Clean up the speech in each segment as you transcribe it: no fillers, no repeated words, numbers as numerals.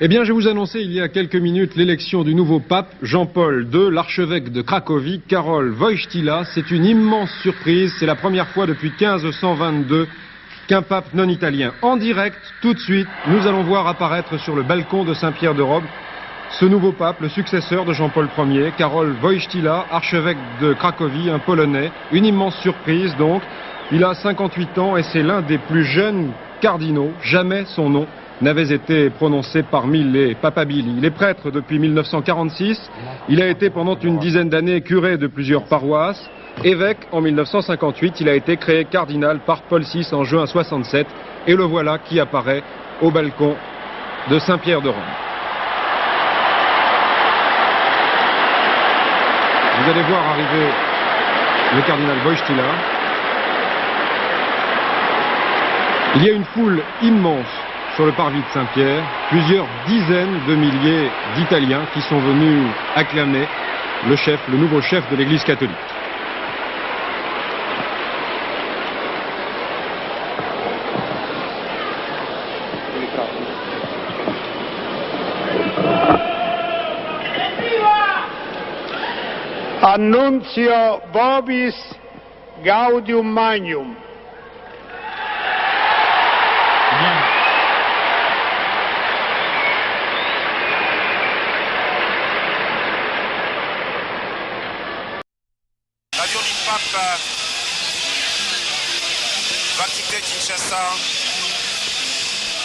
Eh bien, je vais vous annoncer il y a quelques minutes l'élection du nouveau pape, Jean-Paul II, l'archevêque de Cracovie, Karol Wojtyła. C'est une immense surprise, c'est la première fois depuis 1522 qu'un pape non italien. En direct, tout de suite, nous allons voir apparaître sur le balcon de Saint-Pierre de Rome ce nouveau pape, le successeur de Jean-Paul Ier, Karol Wojtyła, archevêque de Cracovie, un Polonais. Une immense surprise donc. Il a 58 ans et c'est l'un des plus jeunes cardinaux. Jamais son nom n'avait été prononcé parmi les papabili. Il est prêtre depuis 1946. Il a été pendant une dizaine d'années curé de plusieurs paroisses. Évêque en 1958, il a été créé cardinal par Paul VI en juin 67. Et le voilà qui apparaît au balcon de Saint-Pierre de Rome. Vous allez voir arriver le cardinal Wojtyła. Il y a une foule immense sur le parvis de Saint-Pierre, plusieurs dizaines de milliers d'Italiens qui sont venus acclamer le nouveau chef de l'Église catholique. Annunzio vobis gaudium magnum. L'avion du pape va quitter Kinshasa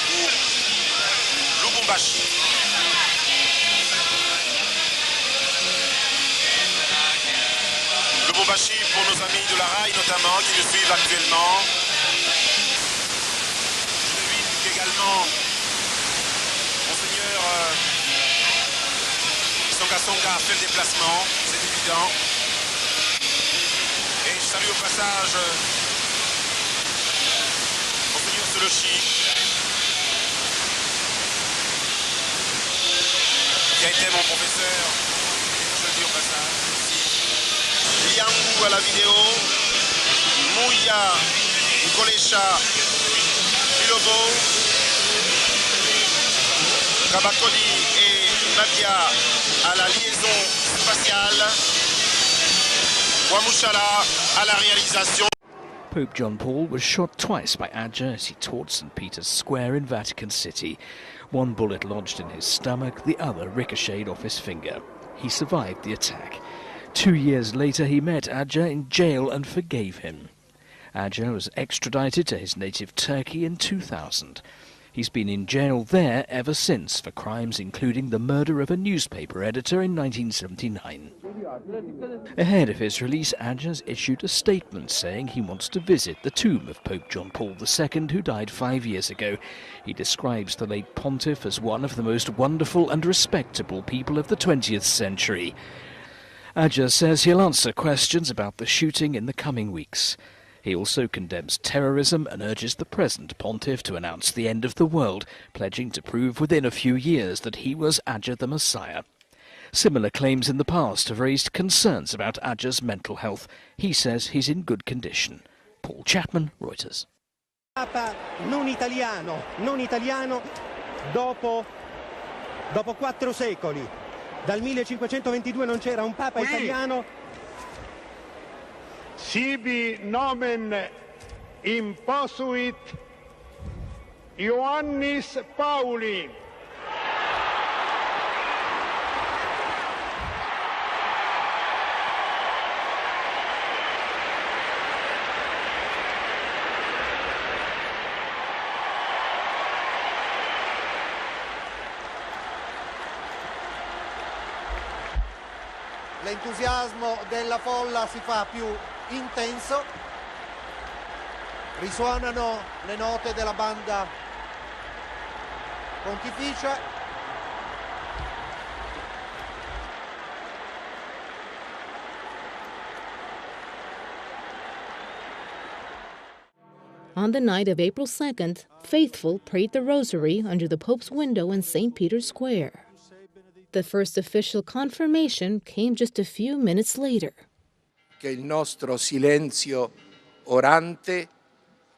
pour Lubumbashi. Lubumbashi pour nos amis de la RAI notamment qui nous suivent actuellement. Je devine qu'également Monseigneur Songa a fait le déplacement, c'est évident. Et je salue au passage Monseigneur Solochi, qui a été mon professeur, je le dis au passage aussi. Liangou à la vidéo, Mouya, Nicolesha, Bilobo, Kabakoli et Nabia à la liaison spatiale. Wamushala à la réalisation. Pope John Paul was shot twice by Adja as he taught St. Peter's Square in Vatican City. One bullet lodged in his stomach, the other ricocheted off his finger. He survived the attack. 2 years later, he met Adja in jail and forgave him. Adja was extradited to his native Turkey in 2000. He's been in jail there ever since for crimes including the murder of a newspaper editor in 1979. Ahead of his release, Adja's issued a statement saying he wants to visit the tomb of Pope John Paul II, who died 5 years ago. He describes the late pontiff as one of the most wonderful and respectable people of the 20th century. Adja says he'll answer questions about the shooting in the coming weeks. He also condemns terrorism and urges the present pontiff to announce the end of the world, pledging to prove within a few years that he was Adja the Messiah. Similar claims in the past have raised concerns about Adja's mental health. He says he's in good condition. Paul Chapman, Reuters. Papa non italiano dopo 4 secoli. Dal 1522 non c'era un papa italiano. Sibi nomen imposuit Ioannis Pauli. L'entusiasmo della folla si fa più intenso, risuonano le note della banda pontificia. On the night of April 2nd, faithful prayed the Rosary under the Pope's window in St. Peter's Square. The first official confirmation came just a few minutes later. Che il nostro silenzio orante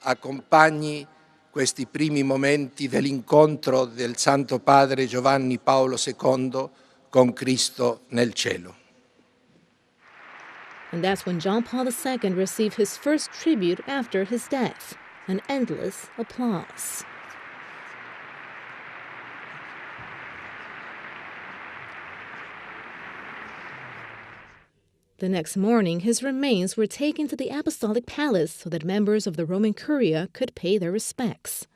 accompagni questi primi momenti dell'incontro del Santo Padre Giovanni Paolo II con Cristo nel cielo. And that's when John Paul II received his first tribute after his death, an endless applause. The next morning, his remains were taken to the Apostolic Palace so that members of the Roman Curia could pay their respects.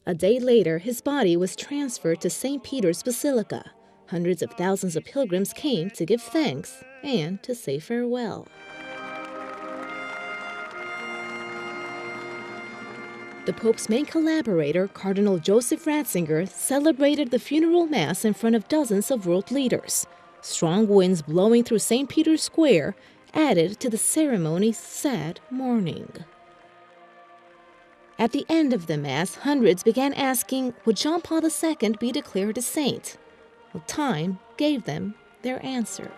A day later, his body was transferred to St. Peter's Basilica. Hundreds of thousands of pilgrims came to give thanks and to say farewell. The Pope's main collaborator, Cardinal Joseph Ratzinger, celebrated the funeral mass in front of dozens of world leaders. Strong winds blowing through St. Peter's Square added to the ceremony's sad mourning. At the end of the Mass, hundreds began asking, would John Paul II be declared a saint? Well, time gave them their answer.